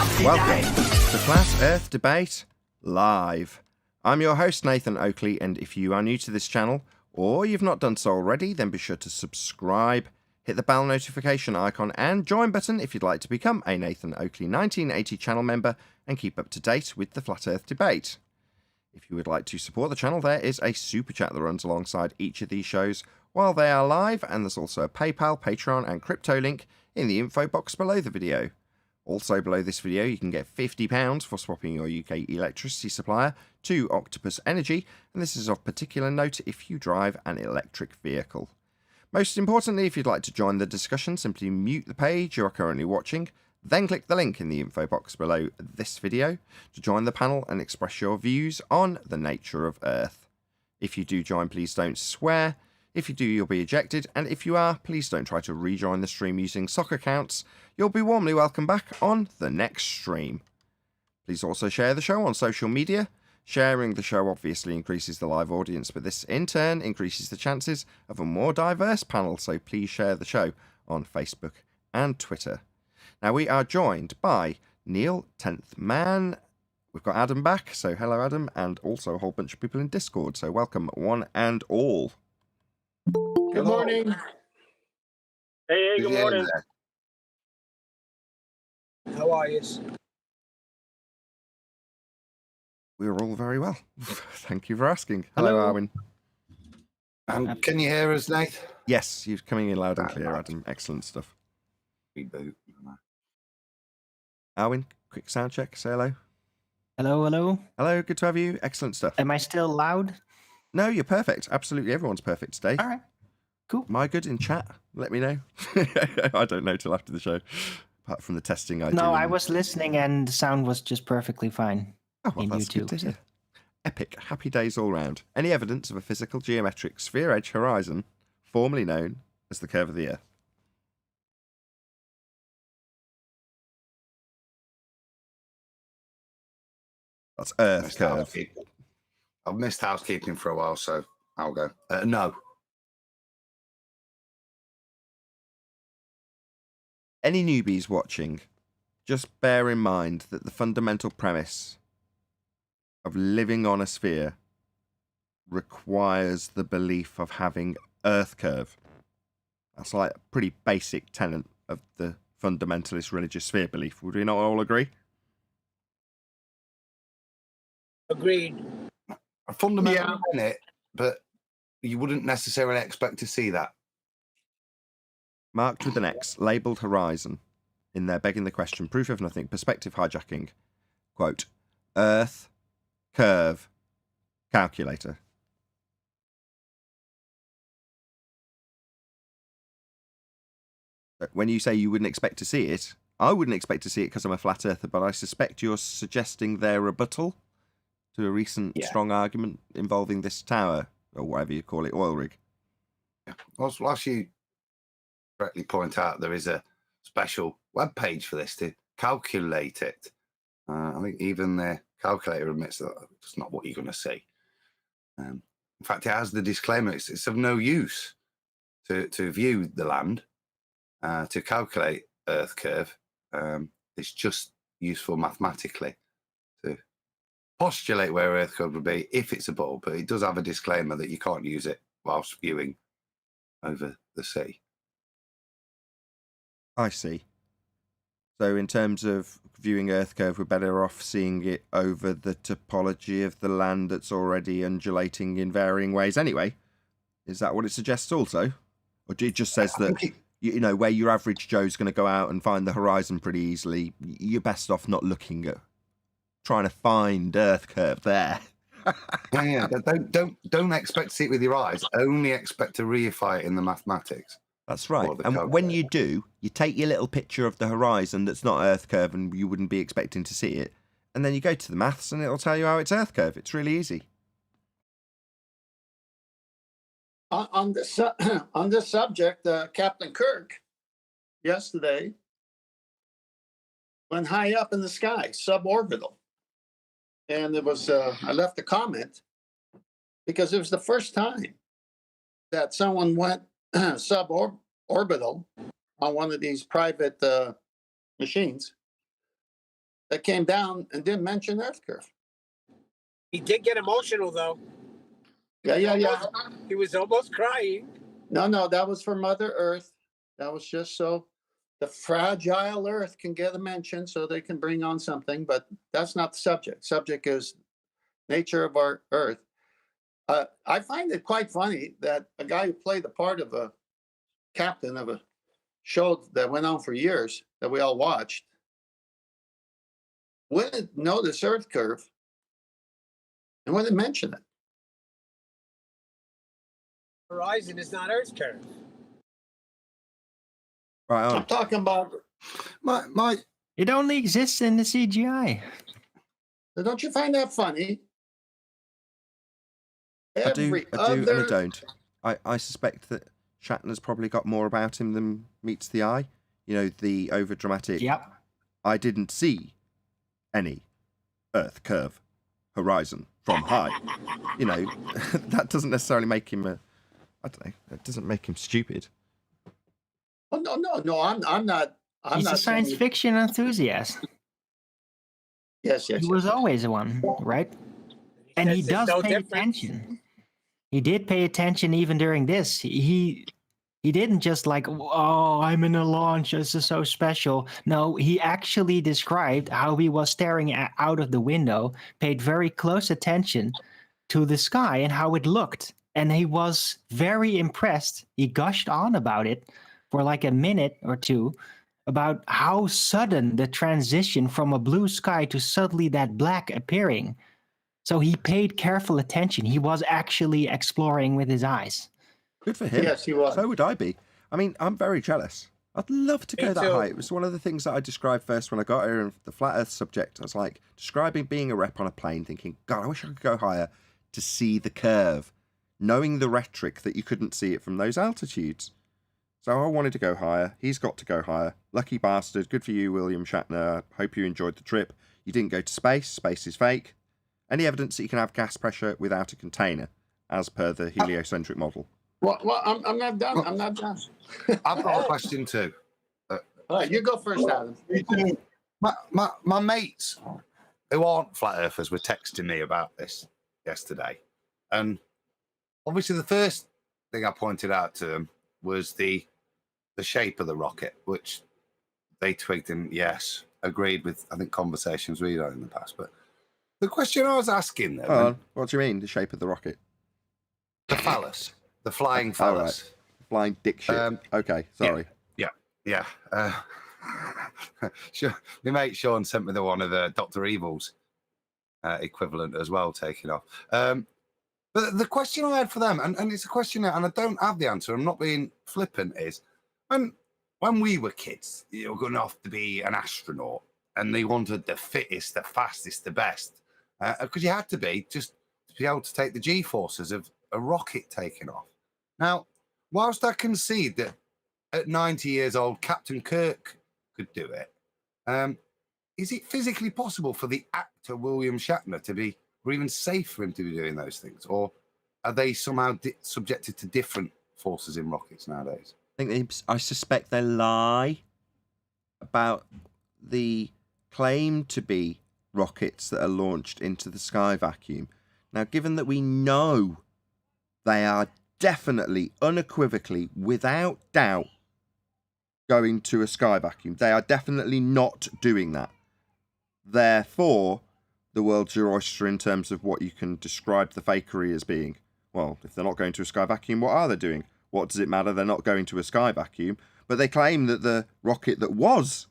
Welcome to Flat Earth Debate Live. I'm your host, Nathan Oakley, and if you are new to this channel, or you've not done so already, then be sure to subscribe, hit the bell notification icon, and join button if you'd like to become a Nathan Oakley 1980 channel member and keep up to date with the Flat Earth Debate. If you would like to support the channel, there is a super chat that runs alongside each of these shows while they are live, and there's also a PayPal, Patreon, and crypto link in the info box below the video. Also below this video, you can get £50 for swapping your UK electricity supplier to Octopus Energy, and this is of particular note if you drive an electric vehicle. Most importantly, if you'd like to join the discussion, simply mute the page you are currently watching, then click the link in the info box below this video to join the panel and express your views on the nature of Earth. If you do join, please don't swear. If you do, you'll be ejected, and if you are, please don't try to rejoin the stream using sock accounts. You'll be warmly welcome back on the next stream. Please also share the show on social media. Sharing the show obviously increases the live audience, but this in turn increases the chances of a more diverse panel, so please share the show on Facebook and Twitter. Now we are joined by Neil, 10th Man. We've got Adam back, so hello Adam, and also a whole bunch of people in Discord, so welcome one and all. Good morning. Hey, good morning. How are you? We're all very well. Thank you for asking. Hello, Arwin. Can you hear us, Nate? Yes, you're coming in loud and clear, Adam. Excellent stuff. Reboot. Arwin, quick sound check. Say hello. Hello, hello. Hello, good to have you. Excellent stuff. Am I still loud? No, you're perfect. Absolutely everyone's perfect today. All right. Cool. Am I good in chat? Let me know. I don't know till after the show. Apart from the testing I do. No, I was listening and the sound was just perfectly fine. Oh, well, that's good to hear. Epic. Happy days all round. Any evidence of a physical geometric sphere edge horizon, formerly known as the curve of the Earth? That's Earth curve. I've missed housekeeping for a while, so I'll go. No. Any newbies watching, just bear in mind that the fundamental premise of living on a sphere requires the belief of having Earth curve. That's like a pretty basic tenet of the fundamentalist religious sphere belief. Would we not all agree? Agreed. A fundamental in it, but you wouldn't necessarily expect to see that. Marked with an X, labelled horizon. In there, begging the question, proof of nothing, perspective hijacking. Quote, Earth, curve, calculator. When you say you wouldn't expect to see it, I wouldn't expect to see it because I'm a flat earther, but I suspect you're suggesting their rebuttal to a recent strong argument involving this tower, or whatever you call it, oil rig. Well, as you correctly point out, there is a special web page for this to calculate it. I think even the calculator admits that it's not what you're going to see. In fact, it has the disclaimer: it's of no use to view the land, to calculate Earth curve. It's just useful mathematically to postulate where Earth curve would be if it's a ball, but it does have a disclaimer that you can't use it whilst viewing over the sea. I see. So in terms of viewing Earth curve, we're better off seeing it over the topology of the land that's already undulating in varying ways anyway. Is that what it suggests also? Or it just says that, you know, where your average Joe's going to go out and find the horizon pretty easily, you're best off not looking at trying to find Earth curve there. Yeah. Don't expect to see it with your eyes. Only expect to reify it in the mathematics. That's right. And when you do, you take your little picture of the horizon that's not Earth curve and you wouldn't be expecting to see it, and then you go to the maths and it'll tell you how it's Earth curve. It's really easy. On this subject, Captain Kirk yesterday went high up in the sky, suborbital. And it was, I left a comment because it was the first time that someone went suborbital on one of these private machines. that came down and didn't mention Earth curve. He did get emotional, though. Yeah. He was almost crying. No, that was for Mother Earth. That was just so the fragile Earth can get a mention so they can bring on something, but that's not the subject. Subject is nature of our Earth. I find it quite funny that a guy who played the part of a captain of a show that went on for years that we all watched wouldn't know this Earth curve and wouldn't mention it. Horizon is not Earth curve. Right I'm on. talking about. My It only exists in the CGI. Don't you find that funny? I do and I other- don't. I suspect that Shatner's probably got more about him than meets the eye. You know, the overdramatic. Yep. I didn't see any Earth curve horizon from high. You know, that doesn't necessarily make him I don't know. It doesn't make him stupid. Oh, no. I'm not. He's not a science saying- fiction enthusiast. Yes. He was always one, right? And he says there's does no pay difference. attention. He did pay attention even during this. He didn't just like, oh, I'm in a launch. This is so special. No, he actually described how he was staring out of the window, paid very close attention to the sky and how it looked. And he was very impressed. He gushed on about it for like a minute or two about how sudden the transition from a blue sky to suddenly that black appearing. So he paid careful attention. He was actually exploring with his eyes. Good for him. Yes, he was. So would I be. I mean, I'm very jealous. I'd love to Me go that too. high. It was one of the things that I described first when I got here in the flat Earth subject. I was like describing being a rep on a plane, thinking, God, I wish I could go higher to see the curve, knowing the rhetoric that you couldn't see it from those altitudes. So I wanted to go higher. He's got to go higher. Lucky bastard. Good for you, William Shatner. Hope you enjoyed the trip. You didn't go to space. Space is fake. Any evidence that you can have gas pressure without a container, as per the heliocentric model? Well, I'm not done. I'm not done. I've got a question too. All right, you go first, Adam. My mates who aren't flat earthers were texting me about this yesterday, and obviously the first thing I pointed out to them was the shape of the rocket, which they twigged and yes, agreed with. I think conversations we've had in the past, but the question I was asking them, Hold on. What do you mean, the shape of the rocket? the phallus, the flying All phallus. Flying dick shit. Okay, sorry. Yeah. Sure. My mate Sean sent me the one of Dr. Evil's equivalent as well, taking off. But the question I had for them, and it's a question, and I don't have the answer, I'm not being flippant, is when we were kids, you were going off to be an astronaut, and they wanted the fittest, the fastest, the best, because you had to be just to be able to take the G-forces of a rocket taking off. Now, whilst I concede that at 90 years old, Captain Kirk could do it, is it physically possible for the actor William Shatner to be, or even safe for him to be doing those things? Or are they somehow subjected to different forces in rockets nowadays? I suspect they lie about the claim to be rockets that are launched into the sky vacuum. Now, given that we know they are definitely, unequivocally, without doubt, going to a sky vacuum, they are definitely not doing that. Therefore, the world's your oyster in terms of what you can describe the fakery as being. Well, if they're not going to a sky vacuum, what are they doing? What does it matter? They're not going to a sky vacuum. But they claim that the rocket that was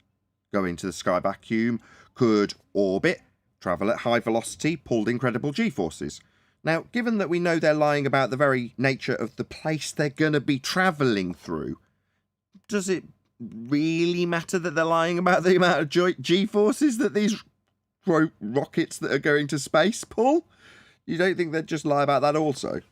going to the sky vacuum could orbit, travel at high velocity, pulled incredible G-forces. Now, given that we know they're lying about the very nature of the place they're going to be travelling through, does it really matter that they're lying about the amount of G-forces that these rockets that are going to space pull? You don't think they'd just lie about that also?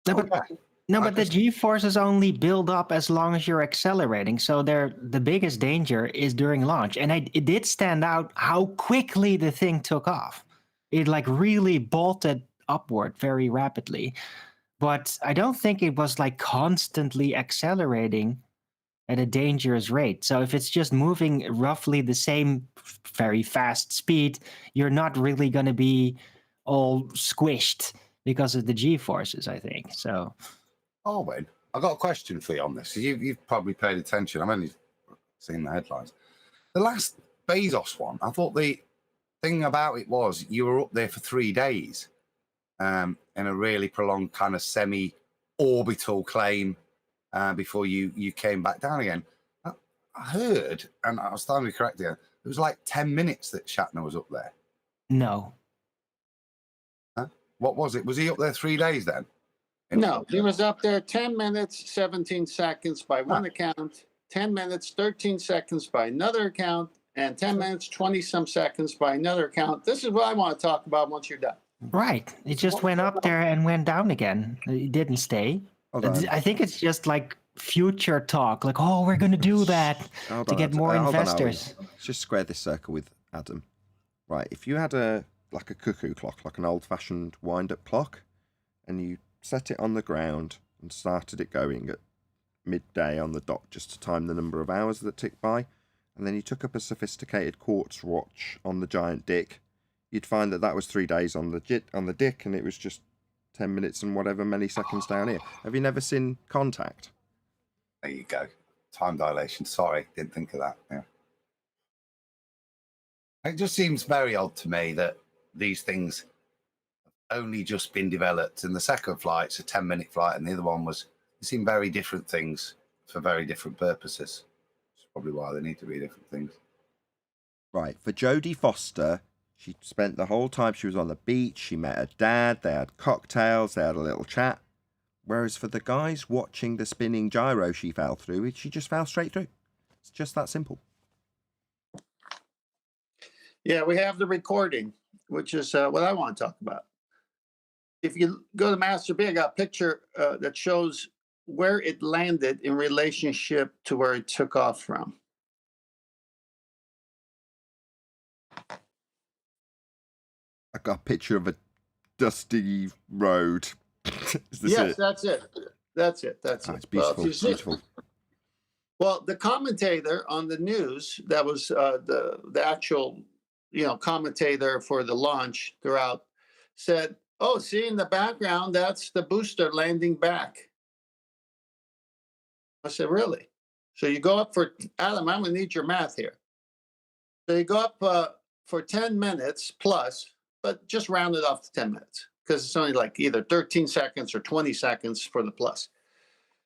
But the G-forces only build up as long as you're accelerating. So the biggest danger is during launch. And it did stand out how quickly the thing took off. It like really bolted upward very rapidly. But I don't think it was like constantly accelerating at a dangerous rate. So if it's just moving roughly the same very fast speed, you're not really going to be all squished because of the G-forces, I think. So, Wayne, I got a question for you on this. You've probably paid attention. I've only seen the headlines. The last Bezos one, I thought the thing about it was you were up there for 3 days in a really prolonged kind of semi-orbital claim before you came back down again. I heard, and I was starting to be correct here, it was like 10 minutes that Shatner was up there. no. Huh? What was it? Was he up there 3 days then? No, he was up there 10 minutes, 17 seconds by one account, 10 minutes, 13 seconds by another account, and 10 minutes, 20-some seconds by another account. This is what I want to talk about once you're done. Right. It just went up there and went down again. It didn't stay. Hold on. I think it's just like future talk, like, oh, we're going to do that Hold to on, get Adam. more Hold on, investors. Owen. Let's just square this circle with Adam. Right, if you had a cuckoo clock, like an old-fashioned wind-up clock, and you set it on the ground and started it going at midday on the dot just to time the number of hours that ticked by, and then you took up a sophisticated quartz watch on the giant dick, you'd find that was 3 days on the dick, and it was just 10 minutes and whatever many seconds down here. Have you never seen Contact? There you go. Time dilation. Sorry, didn't think of that. Yeah. It just seems very odd to me that these things have only just been developed, and the second flight's a 10-minute flight, and the other one was. They seem very different things for very different purposes. That's probably why they need to be different things. Right, for Jodie Foster, she spent the whole time she was on the beach, she met her dad, they had cocktails, they had a little chat. Whereas for the guys watching the spinning gyro she fell through, she just fell straight through. It's just that simple. Yeah, we have the recording, which is what I want to talk about. If you go to Master B, I got a picture that shows where it landed in relationship to where it took off from. I got a picture of a dusty road. Is this Yes, it? that's it. That's it. It's beautiful. Beautiful. Well, the commentator on the news, that was the actual, commentator for the launch throughout, said, "Oh, see in the background, that's the booster landing back." I said, "Really?" So you go up for Adam. I'm going to need your math here. So you go up for 10 minutes plus, but just round it off to 10 minutes because it's only like either 13 seconds or 20 seconds for the plus.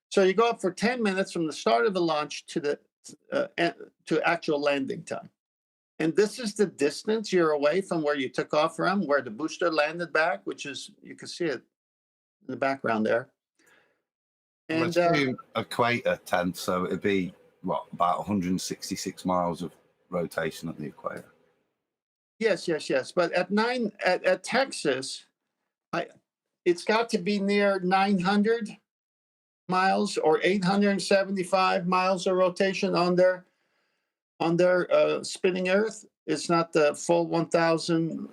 So you go up for 10 minutes from the start of the launch to the to actual landing time. And this is the distance you're away from where you took off from, where the booster landed back, which is, you can see it in the background there. And Let's do equator 10, so it'd be, about 166 miles of rotation at the equator. Yes. But at Texas, it's got to be near 900 miles or 875 miles of rotation on their spinning Earth. It's not the full 1,000.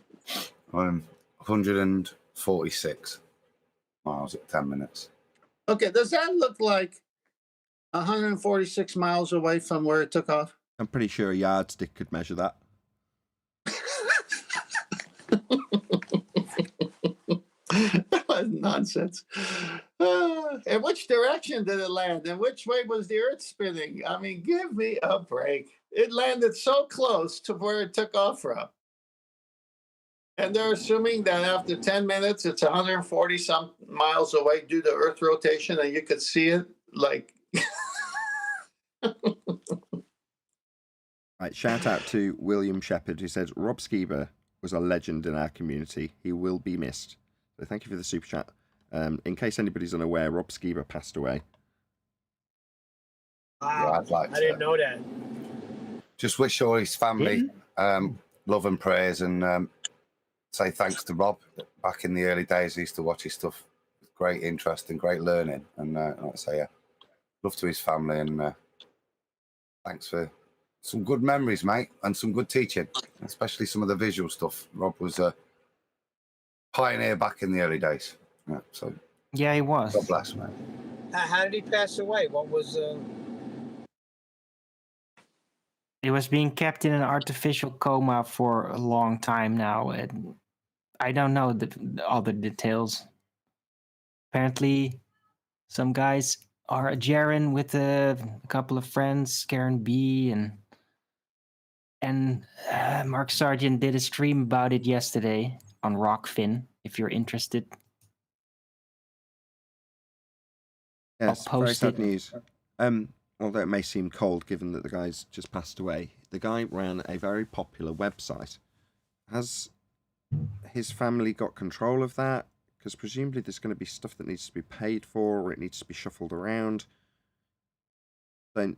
146 miles at 10 minutes. Okay, does that look like 146 miles away from where it took off? I'm pretty sure a yardstick could measure that. That was nonsense. In which direction did it land? And which way was the Earth spinning? I mean, give me a break. It landed so close to where it took off from. And they're assuming that after 10 minutes, it's 140 some miles away due to Earth rotation, and you could see it like. Right, shout out to William Shepherd, who says Rob Skiba was a legend in our community. He will be missed. So thank you for the super chat. In case anybody's unaware, Rob Skiba passed away. Wow. Yeah, I'd like I didn't know that. Just wish all his family love and prayers, and say thanks to Rob. Back in the early days, I used to watch his stuff with great interest and great learning. And like I say, love to his family, and thanks for some good memories, mate, and some good teaching, especially some of the visual stuff. Rob was a pioneer back in the early days. Yeah, so Yeah, he was. God bless, mate. How did he pass away? What was? It was being kept in an artificial coma for a long time now, and I don't know all the details. Apparently, some guys are Jaren with a couple of friends, Karen B, and Mark Sargent did a stream about it yesterday on Rockfin. If you're interested, Yes, I'll very post sad it. news. Although it may seem cold given that the guy's just passed away, the guy ran a very popular website. Has his family got control of that? Because presumably there's going to be stuff that needs to be paid for, or it needs to be shuffled around. Then,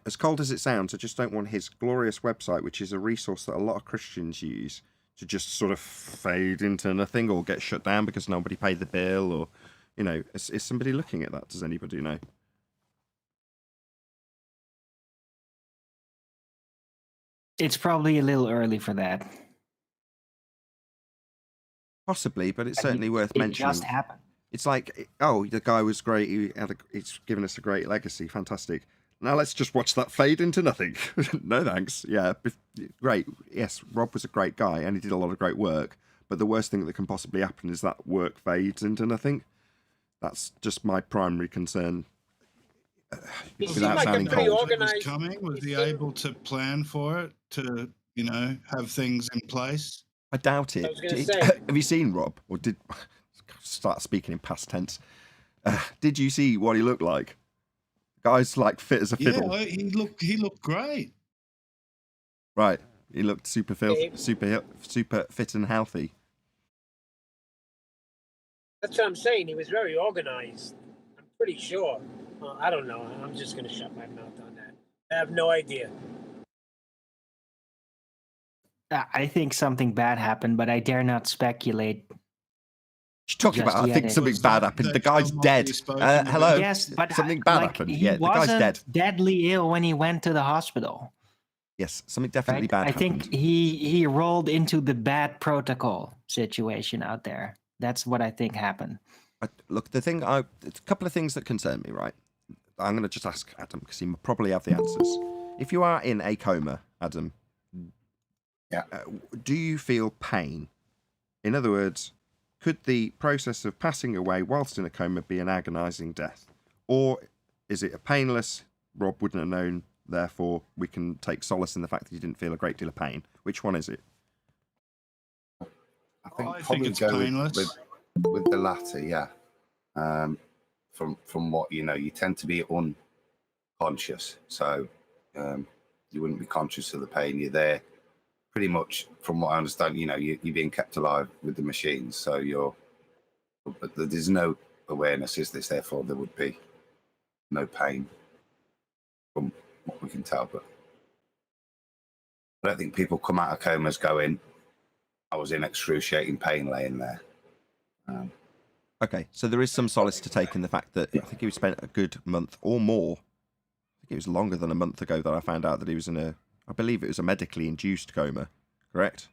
as cold as it sounds, I just don't want his glorious website, which is a resource that a lot of Christians use, to just sort of fade into nothing or get shut down because nobody paid the bill, or, you know, is somebody looking at that? Does anybody know? It's probably a little early for that. Possibly, but it's I mean, certainly worth it mentioning. just happened. It's like, oh, the guy was great. It's given us a great legacy. Fantastic. Now let's just watch that fade into nothing. No thanks. Yeah, great. Yes, Rob was a great guy and he did a lot of great work. But the worst thing that can possibly happen is that work fades into nothing. That's just my primary concern. He seemed Without like a sounding pretty cold. organized. Was coming? Was he he seemed- able to plan for it? To have things in place? I doubt it. I was gonna Did- say. Have you seen Rob? Or did start speaking in past tense? Did you see what he looked like? Guy's like fit as a fiddle. Yeah, he looked great. Right. He looked super Yeah. super fit and healthy. That's what I'm saying. He was very organized. I'm pretty sure. I don't know. I'm just going to shut my mouth on that. I have no idea. I think something bad happened, but I dare not speculate. She's talking Just about, I yet think it- something Was bad that- happened. that The guy's someone dead. you spoke to Hello? Yes, but Something bad happened. He Yeah, the guy's wasn't dead. deadly ill when he went to the hospital. Yes, something definitely Right? bad I happened. think he rolled into the bad protocol situation out there. That's what I think happened. Look, there's a couple of things that concern me, right? I'm going to just ask Adam, because he probably have the answers. If you are in a coma, Adam, Yeah. Do you feel pain? In other words, could the process of passing away whilst in a coma be an agonising death? Or is it a painless, Rob wouldn't have known, therefore we can take solace in the fact that he didn't feel a great deal of pain? Which one is it? I think I think probably it's go painless. with the latter, yeah. From what you tend to be unconscious, so you wouldn't be conscious of the pain. You're there, pretty much, from what I understand. You're being kept alive with the machines, so but there's no awareness, is this? Therefore, there would be no pain, from what we can tell. But I don't think people come out of comas going, "I was in excruciating pain laying there." Okay, so there is some solace to take in the fact that I think he spent a good month or more. I think it was longer than a month ago that I found out that he was I believe it was a medically induced coma, correct?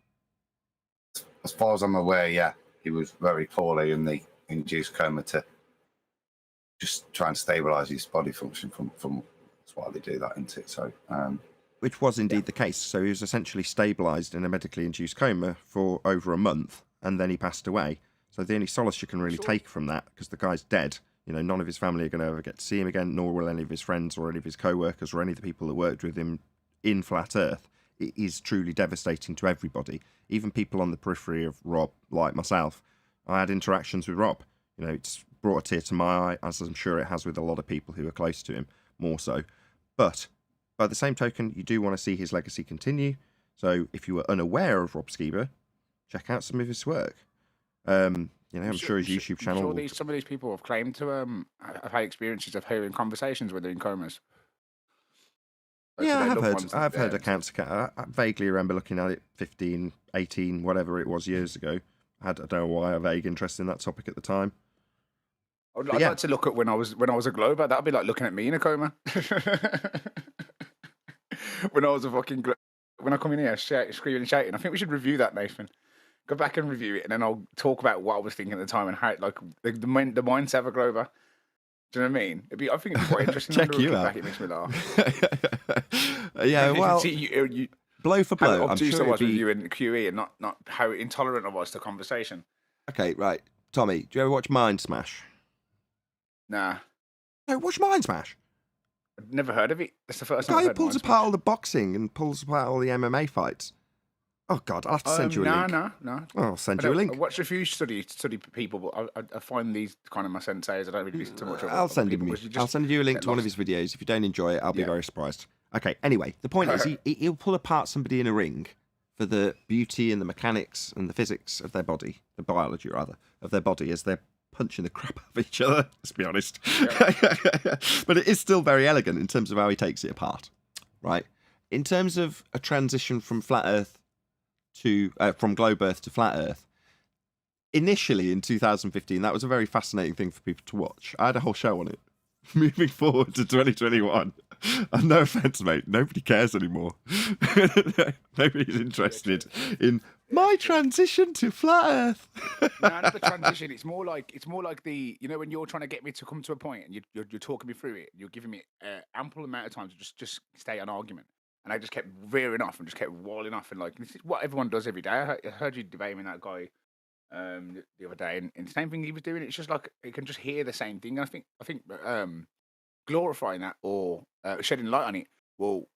As far as I'm aware, yeah, he was very poorly in the induced coma to just try and stabilise his body function. From that's why they do that, isn't it? So, Which was indeed the case. So he was essentially stabilised in a medically induced coma for over a month, and then he passed away. So the only solace you can really take from that, because the guy's dead, none of his family are going to ever get to see him again, nor will any of his friends or any of his co-workers or any of the people that worked with him in Flat Earth. It is truly devastating to everybody, even people on the periphery of Rob, like myself. I had interactions with Rob. It's brought a tear to my eye, as I'm sure it has with a lot of people who are close to him, more so. But by the same token, you do want to see his legacy continue. So if you were unaware of Rob Skiba, check out some of his work. I'm sure his YouTube channel. I'm sure some of these people have claimed to have had experiences of hearing conversations when they're in comas. Yeah, I've heard accounts. I vaguely remember looking at it 15, 18, whatever it was years ago. I don't know why, a vague interest in that topic at the time. I'd like to look at when I was a Glober. That'd be like looking at me in a coma. When I was a fucking when I come in here screaming and shouting. I think we should review that, Nathan. Go back and review it, and then I'll talk about what I was thinking at the time and how, like, the mindset of a Glober. Do you know what I mean? I think it'd be quite interesting. Check you out. Back, it makes me laugh. Yeah, well, See, you, blow for how blow. I'm obtuse sure I was it'd with be... you in QE, and not how intolerant I was to conversation. Okay, right. Tommy, do you ever watch Mind Smash? Nah, No, watch Mind Smash. I've never heard of it. That's the first The time guy I've who heard. pulls apart all the boxing and pulls apart all the MMA fights. Oh, God, I'll have to send you a link. No. Oh, I'll send I you a link. watch a few study people, but I find these kind of my senseis. I don't really listen to much of I'll send people him. because I'll send you a link get to one of lost. his videos. If you don't enjoy it, I'll be Yeah. very surprised. Okay. Anyway, the point is, he'll pull apart somebody in a ring for the beauty and the mechanics and the physics of their body, the biology rather of their body, as they're punching the crap out of each other. Let's be honest. Yeah. But it is still very elegant in terms of how he takes it apart, right? In terms of a transition from flat Earth to from globe Earth to flat Earth. Initially in 2015, that was a very fascinating thing for people to watch. I had a whole show on it. Moving forward to 2021, and no offense, mate, nobody cares anymore. Nobody's interested in my transition to flat Earth. No, not the transition. It's more like the when you're trying to get me to come to a point and you're talking me through it. You're giving me ample amount of time to just stay on argument, and I just kept veering off and just kept walling off, and like this is what everyone does every day. I heard you debating that guy the other day, and the same thing he was doing. It's just like you can just hear the same thing. And I think glorifying that or shedding light on it will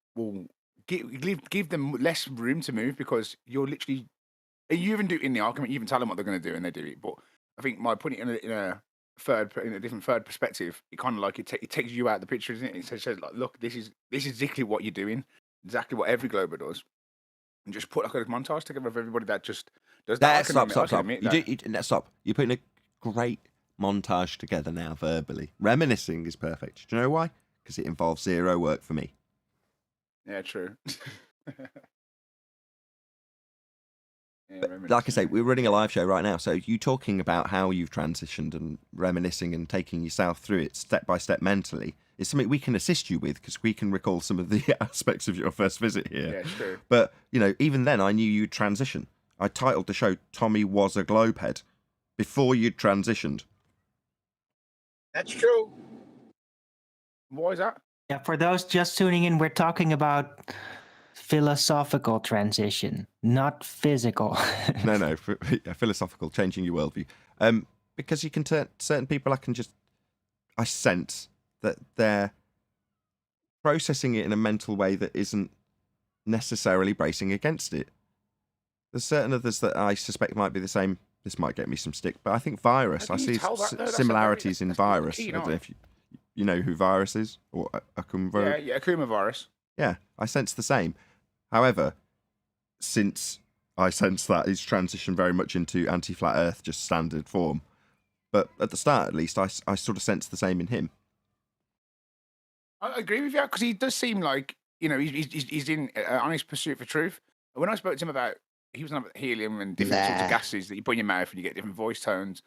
give them less room to move, because you're literally you even do it in the argument. You even tell them what they're going to do, and they do it. But I think by putting it in a different third perspective, it kind of like it takes you out of the picture, isn't it? It says like, look, this is exactly what you're doing, exactly what every glober does, and just put like a montage together of everybody that just does that. Stop. Stop. You're putting a great montage together now verbally. Reminiscing is perfect. Do you know why? Because it involves zero work for me. Yeah, true. Like I say, we're running a live show right now, so you talking about how you've transitioned and reminiscing and taking yourself through it step by step mentally is something we can assist you with, because we can recall some of the aspects of your first visit here. Yeah, true. But, even then I knew you'd transition. I titled the show Tommy Was a Globehead before you'd transitioned. That's true. Why is that? Yeah, for those just tuning in, we're talking about philosophical transition, not physical. No, philosophical, changing your worldview. Because you can turn certain people, I sense that they're processing it in a mental way that isn't necessarily bracing against it. There's certain others that I suspect might be the same. This might get me some stick, but I think Virus, I see similarities in Virus. I don't know if you know who Virus is, or Akuma. Yeah, Akuma Virus. Yeah, I sense the same. However, since I sense that he's transitioned very much into anti-flat Earth, just standard form. But at the start, at least, I sort of sense the same in him. I agree with you, because he does seem like he's in honest pursuit for truth. When I spoke to him about, he was on about helium and different sorts of gases that you put in your mouth and you get different voice tones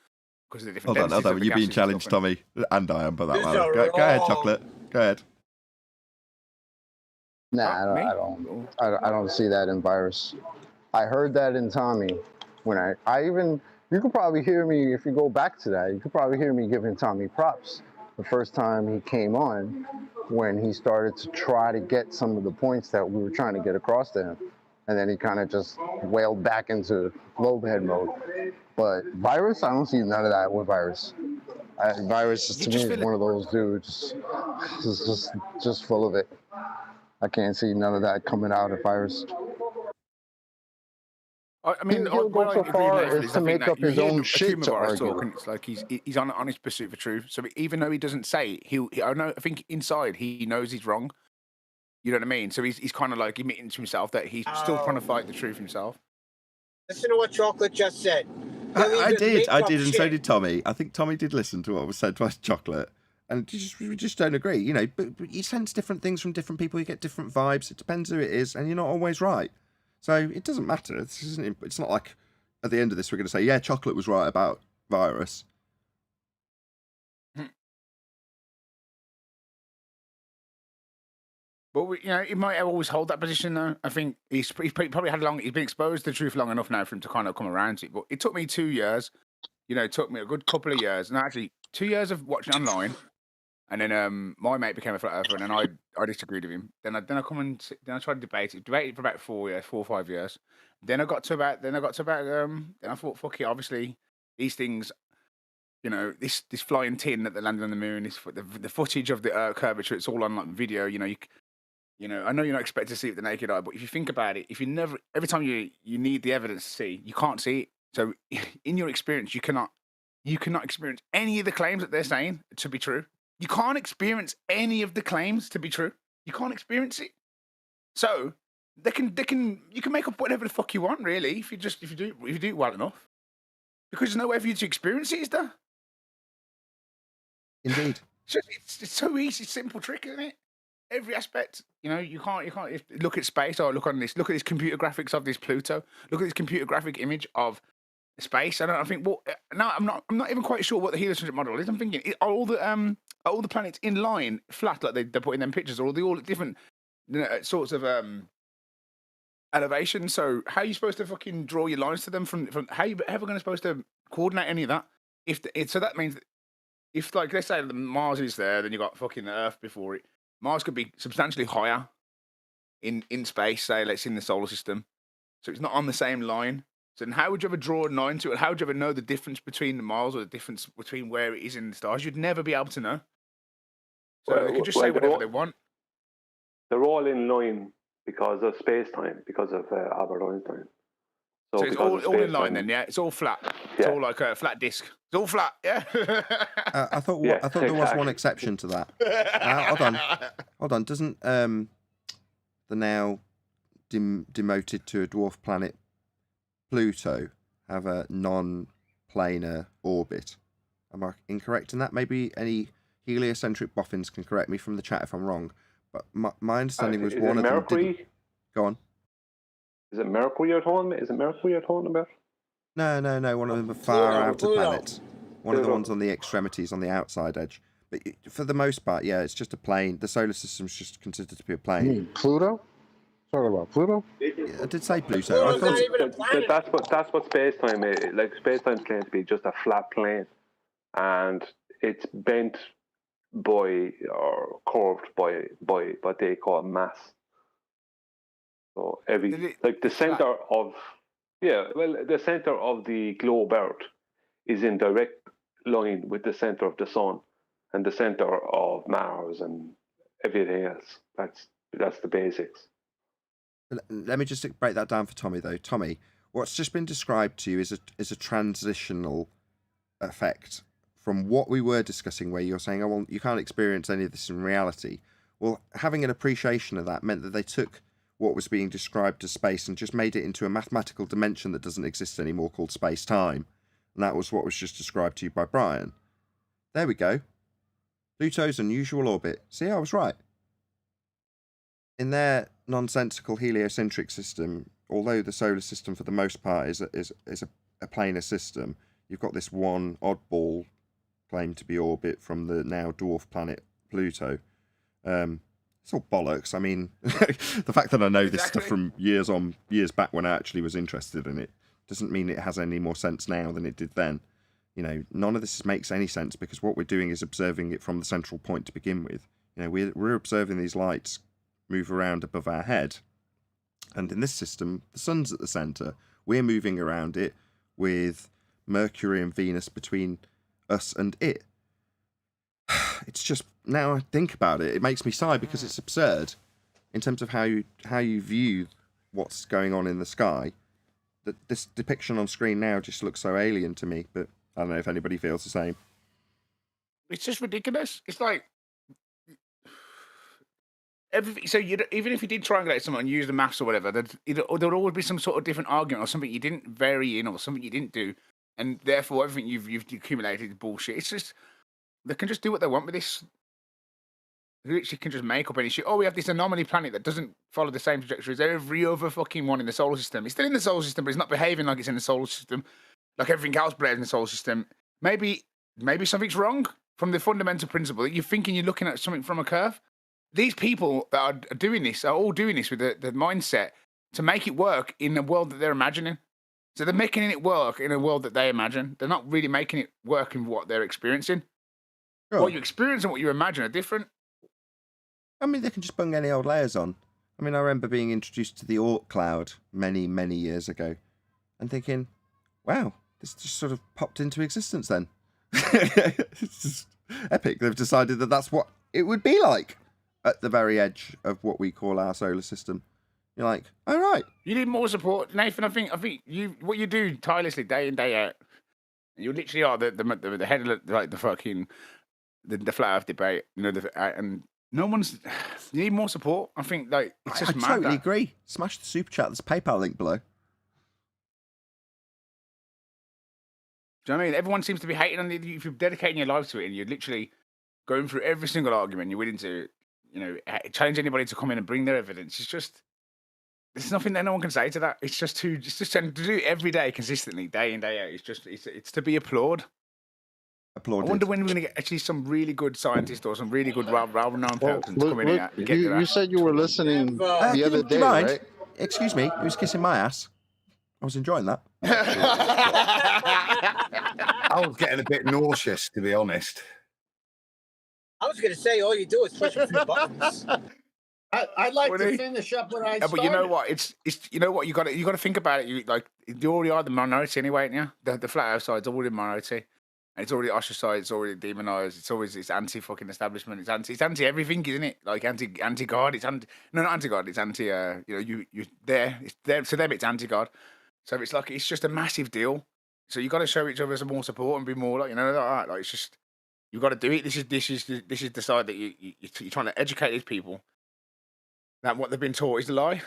because of the different. Hold on, you're being challenged, Tommy, and I am, but that matter. Go ahead, Chocolate. Go ahead. Nah, I don't see that in Virus. I heard that in Tommy when you could probably hear me if you go back to that. You could probably hear me giving Tommy props the first time he came on, when he started to try to get some of the points that we were trying to get across to him, and then he kind of just wailed back into globehead mode. But Virus, I don't see none of that with Virus. Virus to me is one of those dudes, just full of it. I can't see none of that coming out of Virus. I mean, he'll go so far as to make up his own shit to argue. It's like he's on honest pursuit for truth. So even though he doesn't say it, I think inside he knows he's wrong. You know what I mean? So he's kind of like admitting to himself that he's still trying to fight the truth himself. Listen to what Chocolate just said. I did, and so did Tommy. I think Tommy did listen to what was said by Chocolate, and we just don't agree. But you sense different things from different people. You get different vibes. It depends who it is, and you're not always right. So it doesn't matter. It's not like at the end of this we're going to say, yeah, Chocolate was right about Virus. But he might always hold that position, though. I think he's probably he's been exposed to the truth long enough now for him to kind of come around to it. But it took me 2 years. It took me a good couple of years, and actually 2 years of watching online. And then my mate became a flat earther, and then I disagreed with him. Then I tried to debate it for about 4 or 5 years. Then I thought, fuck it. Obviously, these things, this flying tin that they landed on the moon, the footage of the curvature, it's all on like video. I know you're not expected to see it with the naked eye, but if you think about it, every time you need the evidence to see, you can't see it. So in your experience, you cannot experience any of the claims that they're saying to be true. You can't experience any of the claims to be true. You can't experience it. So you can make up whatever the fuck you want, really, if you do it well enough. Because there's no way for you to experience it, is there? Indeed. It's so easy, simple trick, isn't it? Every aspect, you can't look at space or look at this computer graphics of this Pluto. Look at this computer graphic image of space. I think. Well, no, I'm not even quite sure what the heliocentric model is. I'm thinking, are all the planets in line, flat, like they put in them pictures, or are they all at different sorts of elevation? So how are you supposed to fucking draw your lines to them from? How are you ever going to supposed to coordinate any of that? So that means that if, like, let's say Mars is there, then you got fucking the Earth before it. Mars could be substantially higher in space, say, let's in the solar system. So it's not on the same line. So then how would you ever draw a line to it? How would you ever know the difference between the Mars or the difference between where it is in the stars? You'd never be able to know. So they could just say whatever they want. They're all in line because of space-time, because of Albert Einstein. So it's all in line then, yeah? It's all flat. It's all like a flat disc. It's all flat, yeah? I thought there was one exception to that. Hold on. Doesn't the now demoted to a dwarf planet Pluto have a non-planar orbit? Am I incorrect in that? Maybe any heliocentric boffins can correct me from the chat if I'm wrong. But my understanding was one of them didn't. Go on. Is it Mercury you're talking about? No. One of them are far outer planets. One of the ones on the extremities, on the outside edge. But for the most part, yeah, it's just a plane. The solar system's just considered to be a plane. You mean Pluto? Talking about Pluto? Yeah, I did say Pluto. I thought That's what space-time is. Like, space-time's claimed to be just a flat plane. And it's bent by, or curved by what they call mass. So the center of the center of the globe Earth is in direct line with the center of the sun and the center of Mars and everything else. That's the basics. Let me just break that down for Tommy though. Tommy, what's just been described to you is a transitional effect from what we were discussing, where you're saying, oh well, you can't experience any of this in reality. Well, having an appreciation of that meant that they took what was being described as space and just made it into a mathematical dimension that doesn't exist anymore called space-time. And that was what was just described to you by Brian. There we go. Pluto's unusual orbit. See, I was right. In their nonsensical heliocentric system, although the solar system for the most part is a planar system, you've got this one oddball claimed to be orbit from the now dwarf planet Pluto. It's all bollocks. I mean, the fact that I know this stuff from years back when I actually was interested in it doesn't mean it has any more sense now than it did then. None of this makes any sense because what we're doing is observing it from the central point to begin with. We're observing these lights move around above our head. And in this system, the sun's at the center. We're moving around it with Mercury and Venus between us and it. It's just, now I think about it, it makes me sigh because it's absurd in terms of how you view what's going on in the sky. This depiction on screen now just looks so alien to me, but I don't know if anybody feels the same. It's just ridiculous. It's like everything. So even if you did triangulate something and use the maths or whatever, there would always be some sort of different argument or something you didn't vary in or something you didn't do, and therefore everything you've accumulated is bullshit. It's just they can just do what they want with this. They literally can just make up any shit. Oh, we have this anomaly planet that doesn't follow the same trajectory as every other fucking one in the solar system. It's still in the solar system, but it's not behaving like it's in the solar system, like everything else behaves in the solar system. Maybe something's wrong from the fundamental principle that you're thinking you're looking at something from a curve. These people that are doing this are all doing this with the mindset to make it work in the world that they're imagining. So they're making it work in a world that they imagine. They're not really making it work in what they're experiencing. Sure. What you experience and what you imagine are different. I mean, they can just bung any old layers on. I mean, I remember being introduced to the Orc cloud many, many years ago and thinking, wow, this just sort of popped into existence then. It's just epic. They've decided that that's what it would be like at the very edge of what we call our solar system. You're like, all right. You need more support, Nathan. I think you what you do tirelessly day in day out. You literally are the head of the fucking the flat Earth debate. You know, and no one's. You need more support. I think like it's just I mad. totally agree. Smash the super chat. There's a PayPal link below. Do you know what I mean? Everyone seems to be hating on it. If you're dedicating your life to it and you're literally going through every single argument, you're willing to, you know, challenge anybody to come in and bring their evidence. It's just, there's nothing that no one can say to that. It's just to do it every day consistently, day in, day out. It's to be applauded. Applauded. I wonder when we're going to get actually some really good scientists or some really good well-renowned person to come in Look, and get you said you were listening the other do you day, mind? right? Excuse me. He was kissing my ass. I was enjoying that. I was getting a bit nauseous, to be honest. I was going to say, all you do is push a few buttons. I'd like Would he? to finish up what I Yeah, started. but you know what? It's you know what you got to think about it. You already are the minority anyway, aren't you? The flat Earth side's already a minority, and it's already ostracized. It's already demonized. It's anti fucking establishment. It's anti everything, isn't it? Like anti God. It's not anti God. It's anti you there. It's there to them. It's anti God. So it's like it's just a massive deal. So you got to show each other some more support and be more like like it's just you got to do it. This is the side that you're trying to educate these people that what they've been taught is a lie.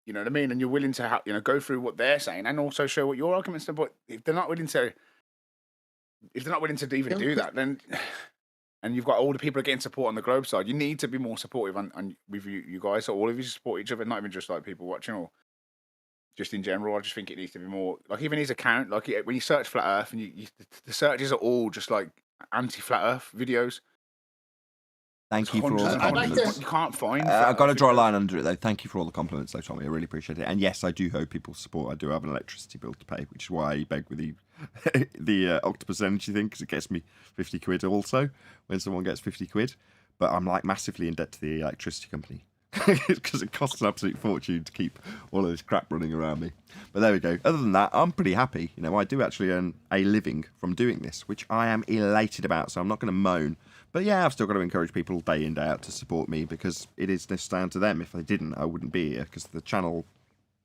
You know what I mean? And you're willing to go through what they're saying and also show what your arguments are. But if they're not willing to even do that, then and you've got all the people are getting support on the Globe side, you need to be more supportive and with you guys. So all of you support each other, not even just like people watching or just in general. I just think it needs to be more like even his account. Like when you search flat Earth and the searches are all just like anti-flat Earth videos. Thank you for all the compliments. You can't find. I've got to draw a line under it though. Thank you for all the compliments, though, Tommy. I really appreciate it. And yes, I do hope people support. I do have an electricity bill to pay, which is why I beg with the Octopus Energy thing, because it gets me 50 quid also when someone gets 50 quid. But I'm like massively in debt to the electricity company because it costs an absolute fortune to keep all of this crap running around me. But there we go. Other than that, I'm pretty happy. You know, I do actually earn a living from doing this, which I am elated about. So I'm not going to moan. But yeah, I've still got to encourage people day in, day out to support me because it is this down to them. If they didn't, I wouldn't be here because the channel,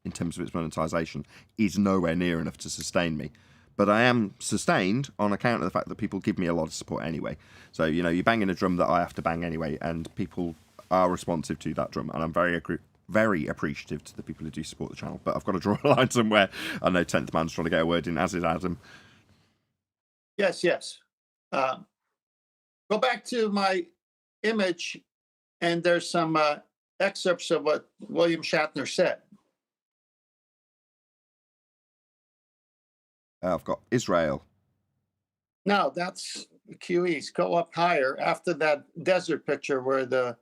in terms of its monetization, is nowhere near enough to sustain me. But I am sustained on account of the fact that people give me a lot of support anyway. So, you know, you're banging a drum that I have to bang anyway, and people are responsive to that drum. And I'm very appreciative to the people who do support the channel. But I've got to draw a line somewhere. I know 10th Man's trying to get a word in, as is Adam. Yes. Go back to my image, and there's some excerpts of what William Shatner said. I've got Israel. No, that's QEs. Go up higher after that desert picture where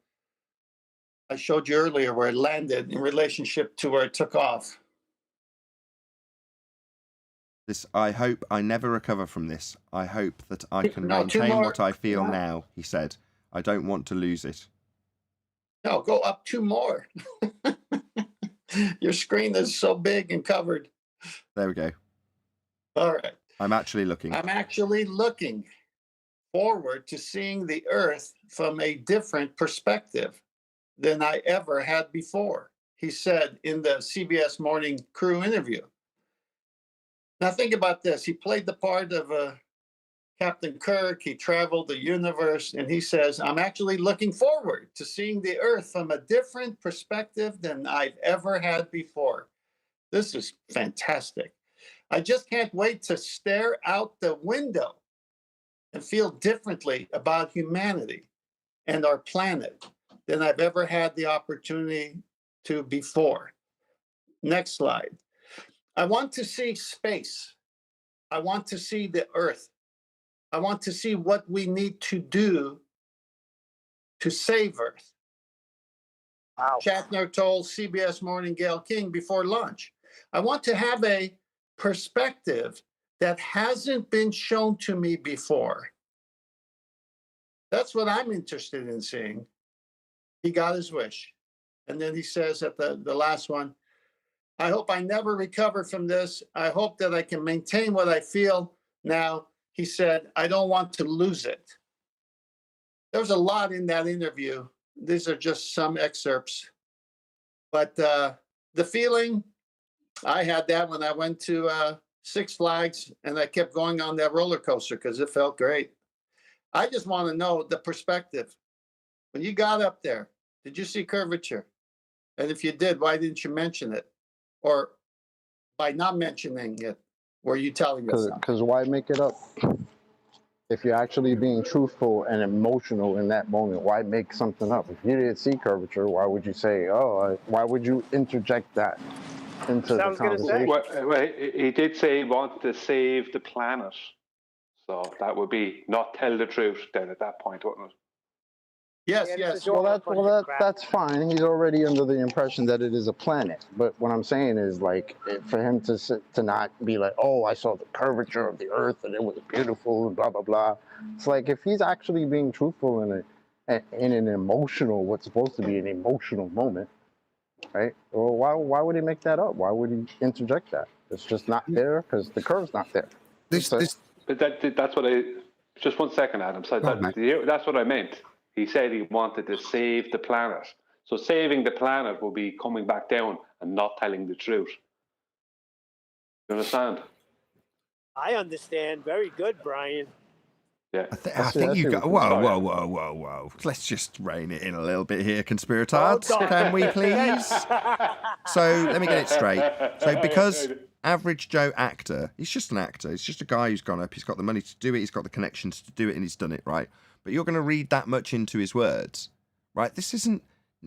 I showed you earlier where it landed in relationship to where it took off. I hope I never recover from this. I hope that I can No, two maintain more. what I feel Yeah. now, he said. I don't want to lose it. No, go up two more. Your screen is so big and covered. There we go. All right. I'm actually looking. I'm actually looking forward to seeing the Earth from a different perspective than I ever had before, he said in the CBS Morning Crew interview. Now think about this. He played the part of Captain Kirk. He traveled the universe, and he says, I'm actually looking forward to seeing the Earth from a different perspective than I've ever had before. This is fantastic. I just can't wait to stare out the window and feel differently about humanity and our planet than I've ever had the opportunity to before. Next slide. I want to see space. I want to see the Earth. I want to see what we need to do to save Earth. Wow. Shatner told CBS Morning Gail King before lunch. I want to have a perspective that hasn't been shown to me before. That's what I'm interested in seeing. He got his wish. And then he says at the last one, I hope I never recover from this. I hope that I can maintain what I feel now. He said, I don't want to lose it. There's a lot in that interview. These are just some excerpts. But the feeling, I had that when I went to Six Flags and I kept going on that roller coaster because it felt great. I just want to know the perspective. When you got up there, did you see curvature? And if you did, why didn't you mention it? Or by not mentioning it, were you telling us something? Because why make it up? If you're actually being truthful and emotional in that moment, why make something up? If you didn't see curvature, why would you say, why would you interject that into the conversation? Well, he did say he wanted to save the planet. So that would be not tell the truth then at that point, wouldn't it? Yes, Yeah, yes. That's fine. He's already under the impression that it is a planet. But what I'm saying is, like, for him to not be like, oh, I saw the curvature of the Earth and it was beautiful, blah blah blah. It's like if he's actually being truthful in an emotional, what's supposed to be an emotional moment, right? Well, why would he make that up? Why would he interject that? It's just not there because the curve's not there. But that's what I. Just 1 second, Adam. So that's what I meant. He said he wanted to save the planet. So saving the planet will be coming back down and not telling the truth. You understand? I understand. Very good, Brian. Yeah. I think you got. Whoa. Let's just rein it in a little bit here, conspiratards. Can we please? So let me get it straight. So because average Joe actor, he's just an actor. He's just a guy who's gone up. He's got the money to do it. He's got the connections to do it, and he's done it, right? But you're going to read that much into his words, right? This isn't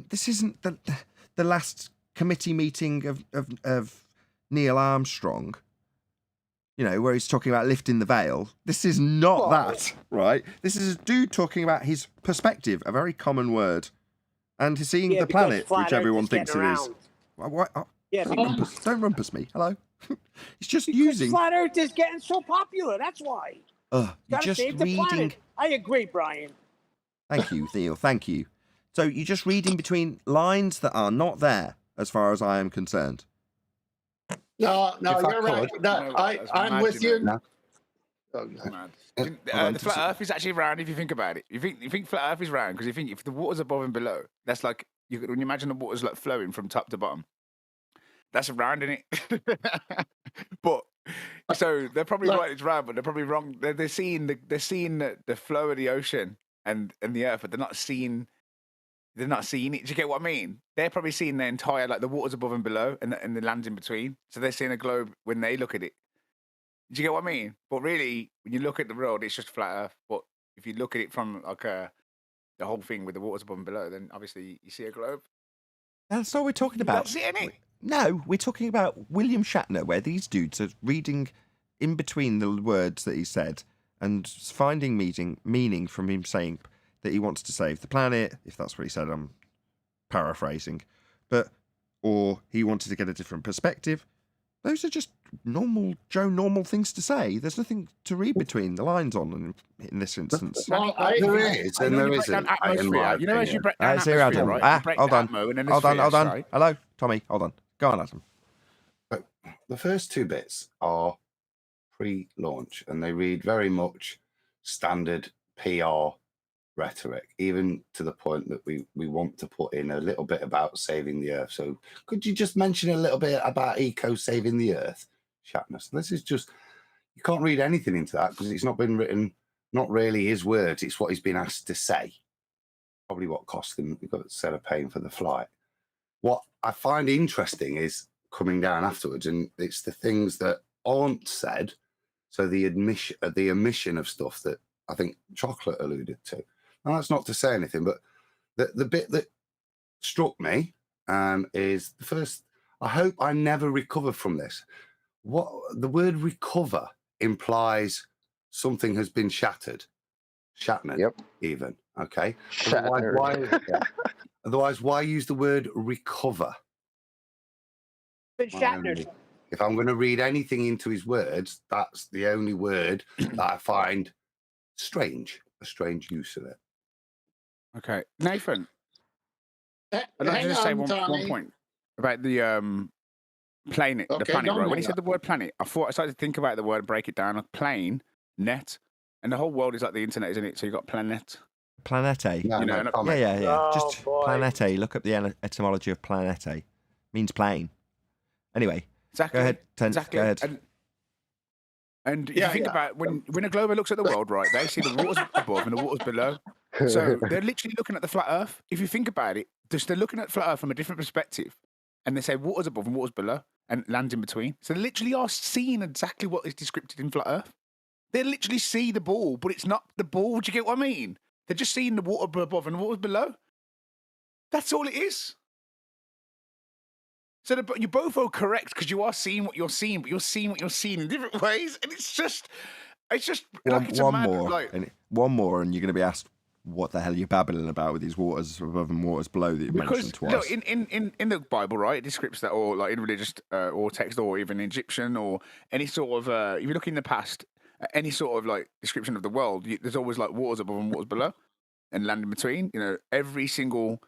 the last committee meeting of Neil Armstrong, you know, where he's talking about lifting the veil. This is not that, right? This is a dude talking about his perspective, a very common word, and seeing the planet, which everyone thinks it is. Don't rumpus me. Hello. He's just using. Flat Earth is getting so popular. That's why. You're just reading. I agree, Brian. Thank you, Neil. Thank you. So you're just reading between lines that are not there, as far as I am concerned. No, you're right. No, I'm with you. No. The flat Earth is actually round if you think about it. You think flat Earth is round because you think if the water's above and below, that's like when you imagine the water's like flowing from top to bottom. That's round, isn't it? But so they're probably right. It's round, but they're probably wrong. They're seeing the flow of the ocean and the Earth, but they're not seeing it. Do you get what I mean? They're probably seeing the entire, like the water's above and below, and the land's in between. So they're seeing a globe when they look at it. Do you get what I mean? But really, when you look at the world, it's just flat Earth. But if you look at it from like the whole thing with the water's above and below, then obviously you see a globe. That's all we're talking about. You don't see any. No, we're talking about William Shatner, where these dudes are reading in between the words that he said and finding meaning from him saying that he wants to save the planet, if that's what he said. I'm paraphrasing. Or he wanted to get a different perspective. Those are just normal things to say. There's nothing to read between the lines on in this instance. There is, and there isn't. You know, as you break down atmosphere, right? Hold on. Hello, Tommy, hold on. Go on, Adam. The first two bits are pre-launch, and they read very much standard PR rhetoric, even to the point that we want to put in a little bit about saving the Earth. So could you just mention a little bit about eco saving the Earth, Shatner? So this is just, you can't read anything into that because it's not been written, not really his words, it's what he's been asked to say. Probably what cost him, instead of paying for the flight. What I find interesting is coming down afterwards, and it's the things that aren't said. So the omission of stuff that I think Chocolate alluded to. Now, that's not to say anything, but the bit that struck me is the first. I hope I never recover from this. What the word recover implies something has been shattered. Shatnered, Yep. even. Okay. Shattered. Otherwise, why use the word recover? Shatner. If I'm going to read anything into his words, that's the only word that I find strange, a strange use of it. Okay, Nathan. I'd like to Hang just say on, one Tommy. point about the planet, the Okay, planet, don't right? When hang he said the word planet, I started to think about the word, break it down, like plane, net, and the whole world is like the internet, isn't it? So you got planet. Planete. No, You know, no, and- Tommy. Yeah. Oh, Just boy. planete. Look up the etymology of planete. Means plane. Anyway, Exactly. go ahead. Exactly. Go ahead. And if Yeah, you think yeah. about when a glober looks at the world, right, they see the waters above and the waters below. So they're literally looking at the flat Earth. If you think about it, they're looking at flat Earth from a different perspective, and they say waters above and waters below, and land in between. So they literally are seeing exactly what is described in flat Earth. They literally see the ball, but it's not the ball. Do you get what I mean? They're just seeing the water above and the water below. That's all it is. So you both are correct because you are seeing what you're seeing, but you're seeing what you're seeing in different ways, and it's just like it's a One mad, more, like, and one more, and you're going to be asked what the hell you're babbling about with these waters above and waters below that you mentioned twice. Look, in the Bible, right, it describes that, or like in religious or text, or even Egyptian, or any sort of if you look in the past, any sort of like description of the world, there's always like waters above and waters below, and land in between. You know, every single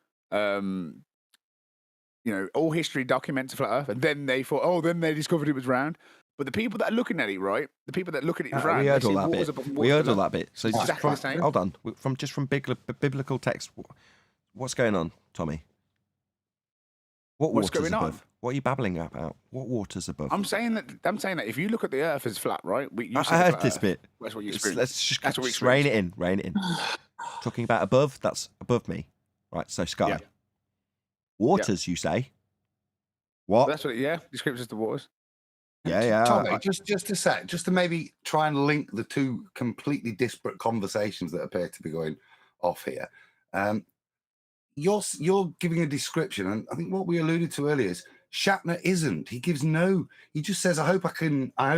all history documents a flat Earth, and then they thought, then they discovered it was round. But the people that are looking at it, right, the people that look at it as round, we heard they all see that waters bit. above and We waters heard all below. that bit. So It's just exactly the same. hold on. From biblical text, what's going on, Tommy? What What's waters going on? above? What are you babbling about? What waters above? I'm saying that if you look at the Earth as flat, right? I heard this bit. That's what you Let's experience. just, That's what we just rein it in. Rein it in. Talking about above, that's above me, right? So sky. Yeah. Waters, you say? What? That's what. Yeah, describes as the waters. Yeah. Tommy, just a sec, just to maybe try and link the two completely disparate conversations that appear to be going off here. You're giving a description, and I think what we alluded to earlier is Shatner isn't. He gives no. He just says, "I hope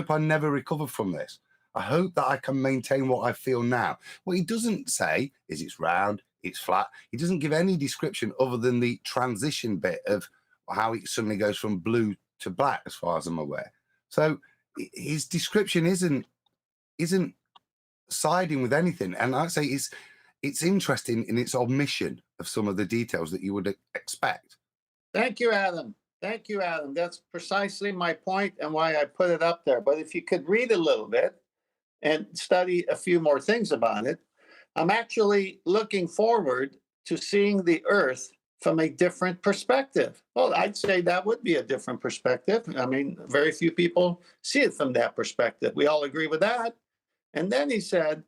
I never recover from this. I hope that I can maintain what I feel now." What he doesn't say is it's round, it's flat. He doesn't give any description other than the transition bit of how it suddenly goes from blue to black, as far as I'm aware. So his description isn't siding with anything, and I'd say it's interesting in its omission of some of the details that you would expect. Thank you, Adam. Thank you, Adam. That's precisely my point and why I put it up there. But if you could read a little bit and study a few more things about it, I'm actually looking forward to seeing the Earth from a different perspective. Well, I'd say that would be a different perspective. I mean, very few people see it from that perspective. We all agree with that. And then he said,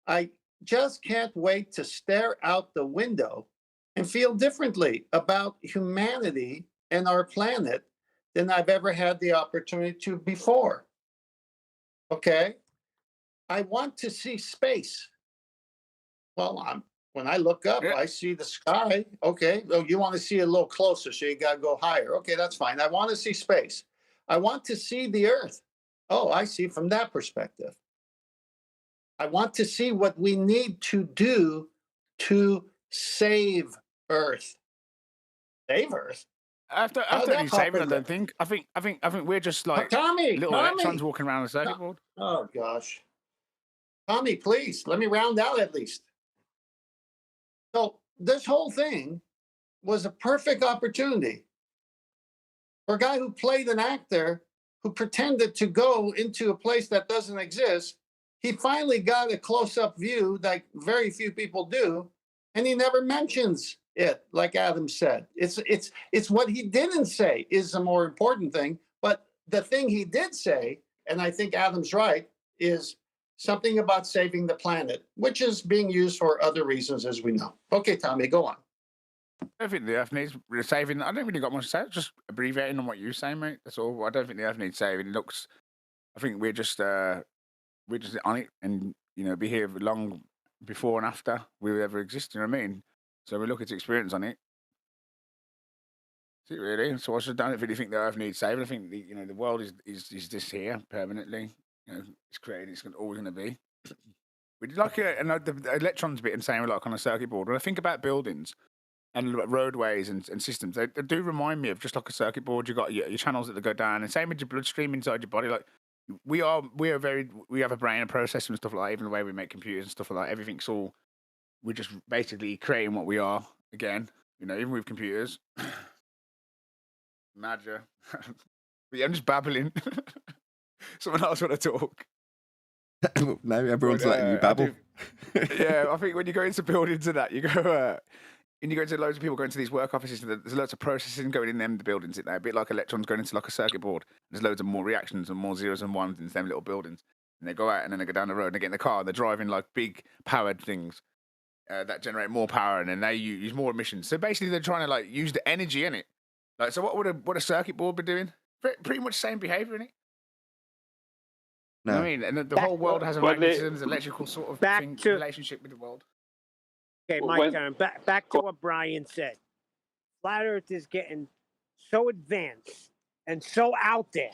I just can't wait to stare out the window and feel differently about humanity and our planet than I've ever had the opportunity to before. Okay? I want to see space. Well, when I look up, I see the sky. Okay. Oh, you want to see it a little closer, so you got to go higher. Okay, that's fine. I want to see space. I want to see the Earth. Oh, I see from that perspective. I want to see what we need to do to save Earth. Save Earth? After any saving, I don't think. I think we're just like little electrons walking around a circuit board. Oh gosh. Tommy, please, let me round out at least. So this whole thing was a perfect opportunity for a guy who played an actor who pretended to go into a place that doesn't exist. He finally got a close-up view like very few people do, and he never mentions it, like Adam said. It's what he didn't say is the more important thing. But the thing he did say, and I think Adam's right, is something about saving the planet, which is being used for other reasons, as we know. Okay, Tommy, go on. I don't think the Earth needs saving. I don't really got much to say. Just abbreviating on what you say, mate. That's all. I don't think the Earth needs saving. I think we're just on it, and be here long before and after we ever exist. You know what I mean? So we look at experience on it. Is it really? So I just don't really think the Earth needs saving. I think the world is just here permanently. It's created. It's always going to be. We did like the electrons bit and saying like on a circuit board. When I think about buildings and roadways and systems, they do remind me of just like a circuit board. You got your channels that go down, and same with your bloodstream inside your body. Like we have a brain and processor and stuff like that. Even the way we make computers and stuff like that, everything's all we're just basically creating what we are again. You know, even with computers. Madja. But yeah, I'm just babbling. Someone else want to talk. No, everyone's But, letting you I babble. yeah, I think when you go into buildings and that, you go, and you go into loads of people going to these work offices, and there's lots of processing going in them the buildings, isn't there? A bit like electrons going into like a circuit board. There's loads of more reactions and more zeros and ones in them little buildings. And they go out and then they go down the road and they get in the car and they're driving like big powered things that generate more power, and then they use more emissions. So basically, they're trying to like use the energy in it. Like, so what would a circuit board be doing? Pretty much same behavior in it. You know what I mean? And the whole world has a magnetism, electrical sort of relationship with the world. Okay, my turn. Back to what Brian said. Flat Earth is getting so advanced and so out there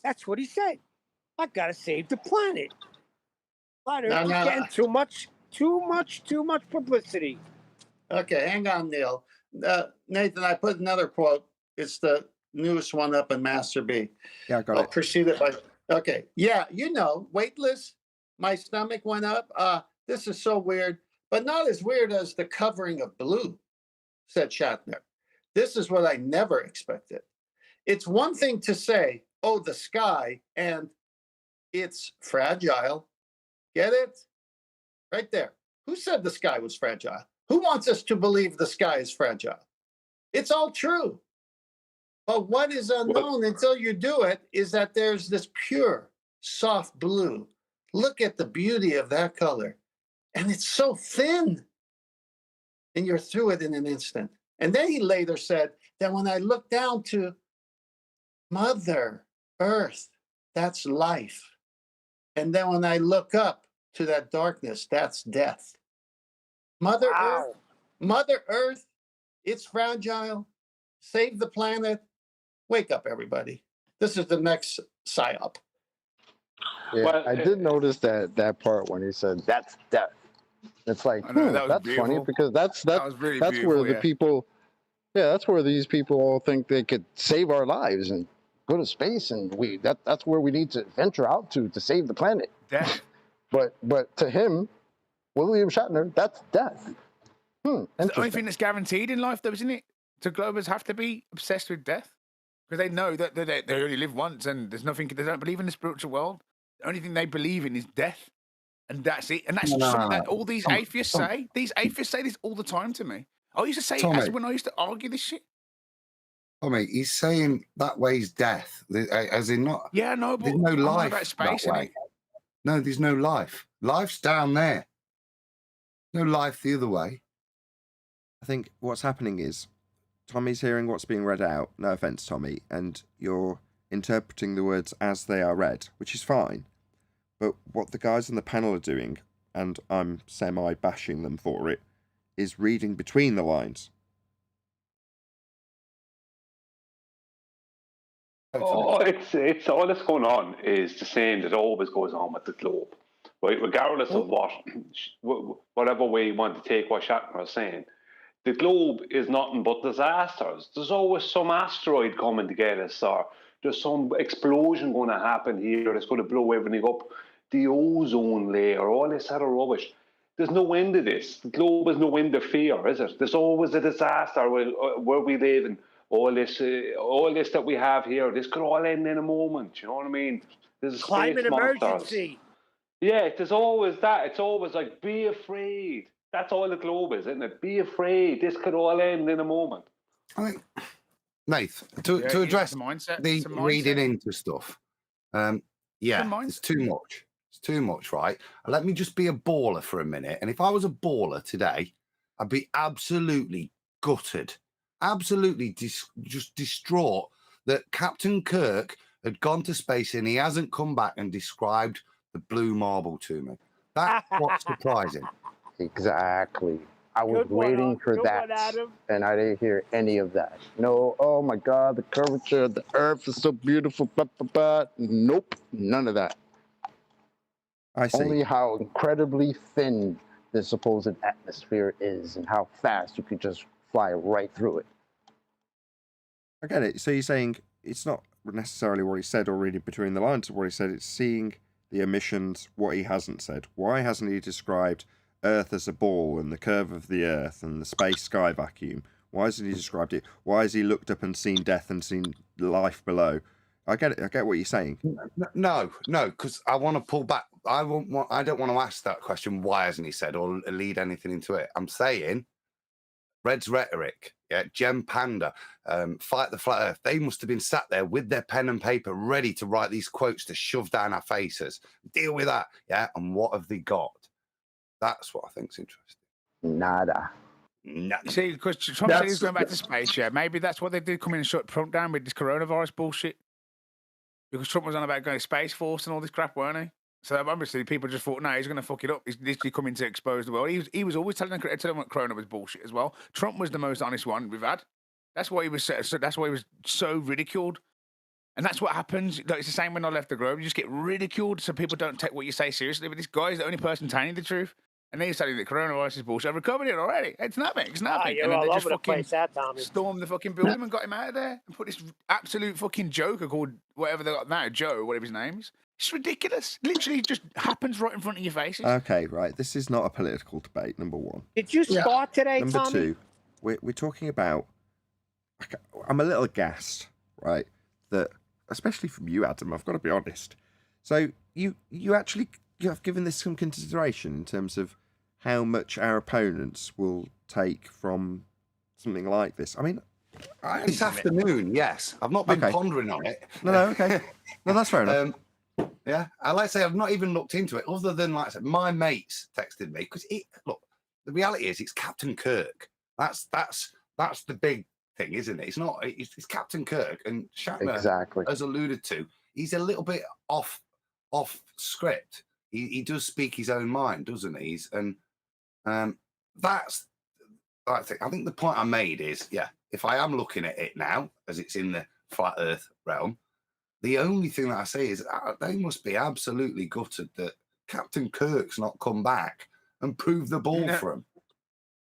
that's what he said. I gotta save the planet. Flat Earth is getting too much publicity. Okay, hang on, Neil. Nathan, I put another quote. It's the newest one up in Master B. Yeah, I got I'll it. proceed it by. Okay, yeah, weightless. My stomach went up. This is so weird, but not as weird as the covering of blue, said Shatner. This is what I never expected. It's one thing to say, oh, the sky, and it's fragile. Get it? Right there. Who said the sky was fragile? Who wants us to believe the sky is fragile? It's all true. But what is unknown until you do it is that there's this pure, soft blue. Look at the beauty of that color. And it's so thin. And you're through it in an instant. And then he later said that when I look down to Mother Earth, that's life. And then when I look up to that darkness, that's death. Mother Earth, it's fragile. Save the planet. Wake up, everybody. This is the next psyop. Yeah, I did notice that part when he said that's death. It's like, that's beautiful. Funny because that's really where the people, that's where these people all think they could save our lives and go to space, and that's where we need to venture out to save the planet. Death. But to him, William Shatner, that's death. It's the only thing that's guaranteed in life, though, isn't it? So globers have to be obsessed with death because they know that they only live once, and there's nothing. They don't believe in the spiritual world. The only thing they believe in is death, and that's it. And that's something that all these atheists say. These atheists say this all the time to me. I used to say it when I used to argue this shit. Tommy, he's saying that way's death, as in not. Yeah, no, but there's no life about space, that way. No, there's no life. Life's down there. No life the other way. I think what's happening is Tommy's hearing what's being read out. No offense, Tommy, and you're interpreting the words as they are read, which is fine. But what the guys on the panel are doing, and I'm semi-bashing them for it, is reading between the lines. Oh, it's all that's going on is the same that always goes on with the globe, right? Regardless of whatever way you want to take what Shatner is saying, the globe is nothing but disasters. There's always some asteroid coming to get us, or there's some explosion going to happen here that's going to blow everything up, the ozone layer, all this other rubbish. There's no end to this. The globe is no end to fear, is it? There's always a disaster where we live, and all this that we have here, this could all end in a moment. You know what I mean? There's climate emergency. Yeah, there's always that. It's always like, be afraid. That's all the globe is, isn't it? Be afraid. This could all end in a moment. I think, Nath, to address the reading into stuff, it's too much. It's too much, right? Let me just be a baller for a minute. And if I was a baller today, I'd be absolutely gutted. Absolutely just distraught that Captain Kirk had gone to space and he hasn't come back and described the blue marble to me. That's what's surprising. Exactly. I was waiting for that, and I didn't hear any of that. No, oh my God, the curvature of the Earth is so beautiful. Blah, blah, blah. Nope, none of that. I see. Only how incredibly thin the supposed atmosphere is and how fast you could just fly right through it. I get it. So you're saying it's not necessarily what he said or reading between the lines of what he said. It's seeing the emissions, what he hasn't said. Why hasn't he described Earth as a ball and the curve of the Earth and the space sky vacuum? Why hasn't he described it? Why has he looked up and seen death and seen life below? I get it. I get what you're saying. No, because I want to pull back. I don't want to ask that question. Why hasn't he said or lead anything into it? I'm saying Red's rhetoric, yeah, Gem Panda, Fight the Flat Earth. They must have been sat there with their pen and paper, ready to write these quotes to shove down our faces. Deal with that, yeah. And what have they got? That's what I think's interesting. Nada. No. See, because Trump said he's going back to space, yeah. Maybe that's what they did, come in and shut Trump down with this coronavirus bullshit. Because Trump was on about going to Space Force and all this crap, weren't he? So obviously people just thought, no, he's going to fuck it up. He's literally coming to expose the world. He was always telling them what Corona was bullshit as well. Trump was the most honest one we've had. That's why he was so ridiculed. And that's what happens. Like, it's the same when I left the Grove. You just get ridiculed so people don't take what you say seriously. But this guy's the only person telling the truth. And then he's telling that coronavirus is bullshit. I've recovered it already. It's nothing. It's nothing. You're and then all they over just the fucking place, that Tommy. stormed the fucking building and got him out of there and put this absolute fucking joker called whatever they got now, Joe, whatever his name is. It's ridiculous. Literally just happens right in front of your faces. Okay, right. This is not a political debate, number one. Did you spar today, Number Tommy? two, we're talking about... I'm a little aghast, right, that, especially from you, Adam, I've got to be honest. So you have given this some consideration in terms of how much our opponents will take from something like this. I mean, This afternoon, yes. I've not been pondering on it. No, okay. No, that's fair enough. Yeah, I like to say I've not even looked into it, other than, like I said, my mates texted me because look, the reality is it's Captain Kirk. That's the big thing, isn't it? It's not. It's Captain Kirk, and Shatner, Exactly. as alluded to, he's a little bit off script. He does speak his own mind, doesn't he? That's. I think the point I made is, yeah, if I am looking at it now as it's in the flat Earth realm, the only thing that I say is they must be absolutely gutted that Captain Kirk's not come back and proved the ball for him.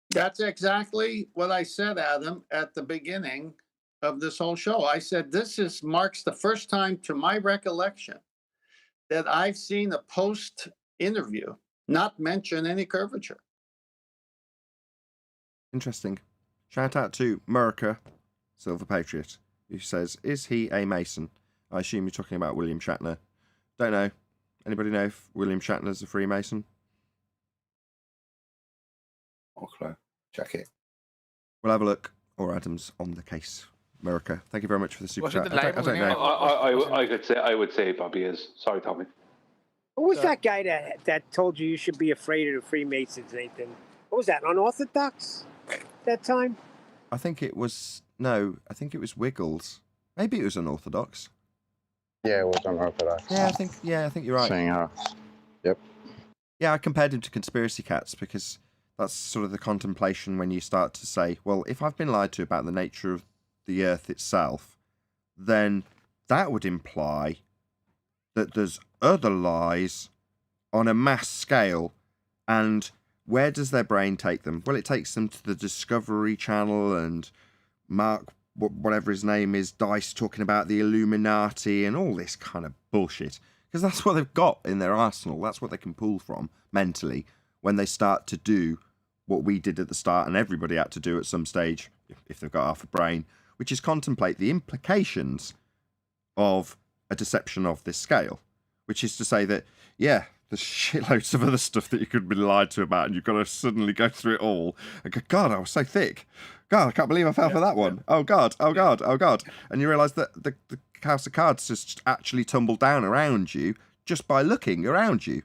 That's exactly what I said, Adam, at the beginning of this whole show. I said this marks the first time, to my recollection, that I've seen a post-interview not mention any curvature. Interesting. Shout out to Murica, Silver Patriot, who says, is he a Mason? I assume you're talking about William Shatner. Don't know. Anybody know if William Shatner's a Freemason? Okay, check it. We'll have a look. Or Adam's on the case. Murica, thank you very much for the super chat. I don't know. I would say Bobby is. Sorry, Tommy. Who was that guy that told you should be afraid of the Freemasons, Nathan? What was that, unorthodox that time? I think it was Wiggles. Maybe it was unorthodox. Yeah, it was unorthodox. Yeah, I think you're right. Saying how. Yep. Yeah, I compared him to conspiracy cats because that's sort of the contemplation when you start to say, well, if I've been lied to about the nature of the Earth itself, then that would imply that there's other lies on a mass scale. And where does their brain take them? Well, it takes them to the Discovery Channel and Mark, whatever his name is, Dice talking about the Illuminati and all this kind of bullshit. Because that's what they've got in their arsenal. That's what they can pull from mentally when they start to do what we did at the start and everybody had to do at some stage, if they've got half a brain, which is contemplate the implications of a deception of this scale. Which is to say that, yeah, there's shitloads of other stuff that you could be lied to about, and you've got to suddenly go through it all and go, God, I was so thick. God, I can't believe I fell for that one. Oh, God. And you realise that the house of cards just actually tumbled down around you just by looking around you.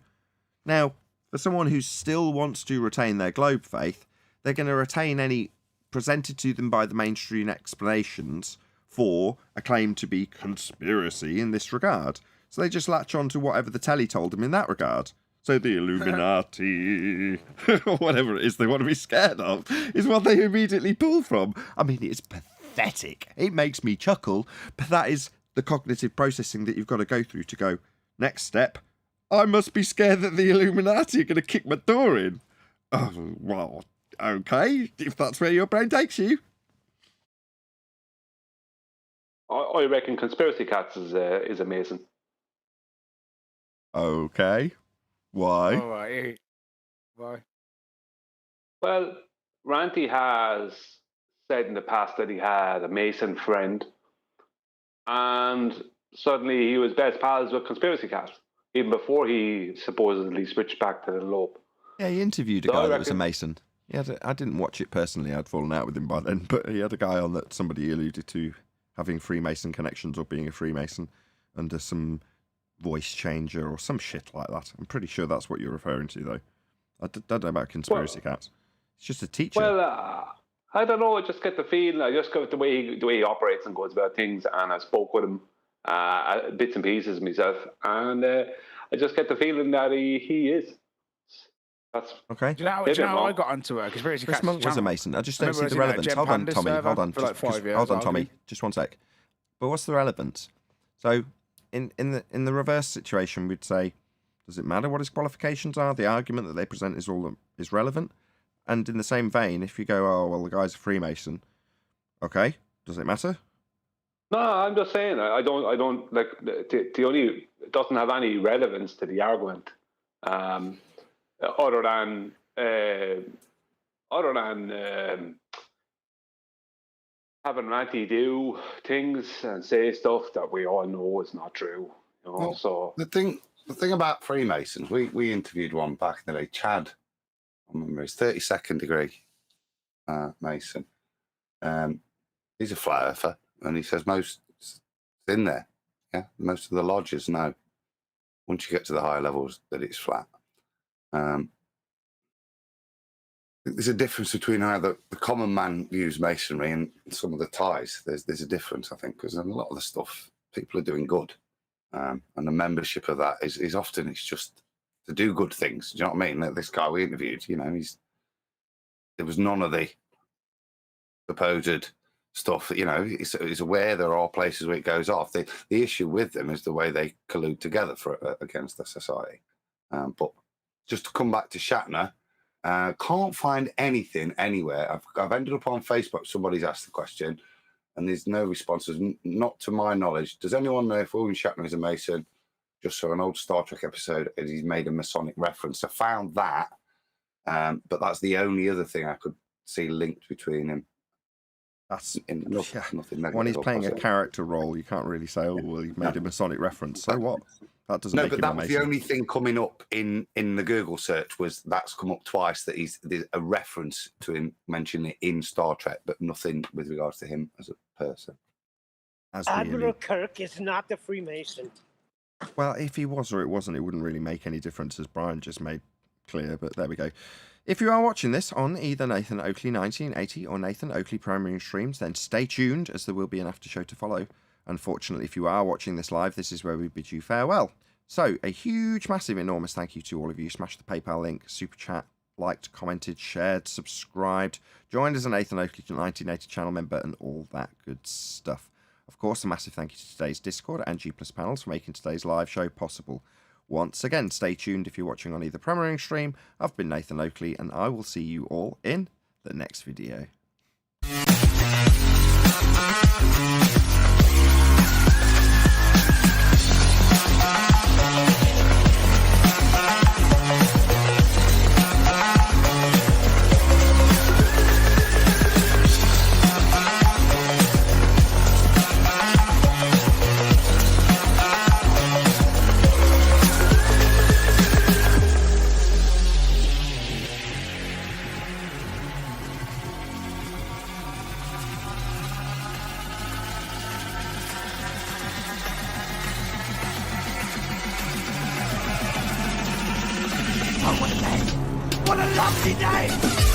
Now, for someone who still wants to retain their globe faith, they're going to retain any presented to them by the mainstream explanations for a claim to be conspiracy in this regard. So they just latch on to whatever the telly told them in that regard. So the Illuminati, or whatever it is they want to be scared of, is what they immediately pull from. I mean, it's pathetic. It makes me chuckle, but that is the cognitive processing that you've got to go through to go, next step, I must be scared that the Illuminati are going to kick my door in. Oh, well, okay, if that's where your brain takes you. I reckon conspiracy cats is amazing. Okay. Why? All right. Why? Well, Ranty has said in the past that he had a Mason friend, and suddenly he was best pals with Conspiracy Cat, even before he supposedly switched back to the Lope. Yeah, he interviewed a So guy I that was a reckon- Mason. I didn't watch it personally. I'd fallen out with him by then, but he had a guy on that somebody alluded to having Freemason connections or being a Freemason under some voice changer or some shit like that. I'm pretty sure that's what you're referring to, though. I don't know about Conspiracy Cats. It's just a teacher. Well, I don't know. I just get the feeling. I just got the way he operates and goes about things. And I spoke with him bits and pieces myself, and I just get the feeling that he is. That's okay. Do you know how I got onto a Conspiracy Chris Cats Monk was a channel? Mason. I just I don't see remember the I was in a relevance. Gem Hold on, Panda Tommy. server Hold on. for like Just 5 years, hold on, Tommy. arguably. Just one sec. But what's the relevance? So, in the reverse situation, we'd say, does it matter what his qualifications are? The argument that they present is relevant. And in the same vein, if you go, oh well, the guy's a Freemason, okay, does it matter? No, I'm just saying. I don't like the only. It doesn't have any relevance to the argument, other than having Ranty do things and say stuff that we all know is not true. You know, Well, so The thing about Freemasons, we interviewed one back in the day, Chad. I remember he's 32nd degree Mason. He's a flat earther, and he says most it's in there. Yeah, most of the lodges know. Once you get to the higher levels, that it's flat. There's a difference between how the common man views masonry and some of the ties. There's a difference, I think, because a lot of the stuff people are doing good, and the membership of that is often it's just to do good things. Do you know what I mean? Like this guy we interviewed, you know, there was none of the supposed stuff. You know, he's aware there are places where it goes off. The issue with them is the way they collude together against the society. But just to come back to Shatner. Can't find anything anywhere. I've ended up on Facebook. Somebody's asked the question, and there's no responses. Not to my knowledge. Does anyone know if William Shatner is a Mason? Just saw an old Star Trek episode, and he's made a Masonic reference. I found that, but that's the only other thing I could see linked between him. That's nothing negative. when he's or playing a positive. character role, you can't really say, "Oh, well, he made a Masonic reference." So what? That doesn't No, make but him that a was Mason. the only thing coming up in the Google search was that's come up twice that there's a reference to him mentioning it in Star Trek, but nothing with regards to him as a person. As we Admiral allude- Kirk is not the Freemason. Well, if he was or it wasn't, it wouldn't really make any difference, as Brian just made clear, but there we go. If you are watching this on either Nathan Oakley 1980 or Nathan Oakley Primary Streams, then stay tuned, as there will be an after show to follow. Unfortunately, if you are watching this live, this is where we bid you farewell. So, a huge, massive, enormous thank you to all of you. Smash the PayPal link, super chat, liked, commented, shared, subscribed, joined as a Nathan Oakley 1980 channel member, and all that good stuff. Of course, a massive thank you to today's Discord and G+ panels for making today's live show possible. Once again, stay tuned if you're watching on either premiering stream. I've been Nathan Oakley, and I will see you all in the next video. Oh, what a day! What a lovely day!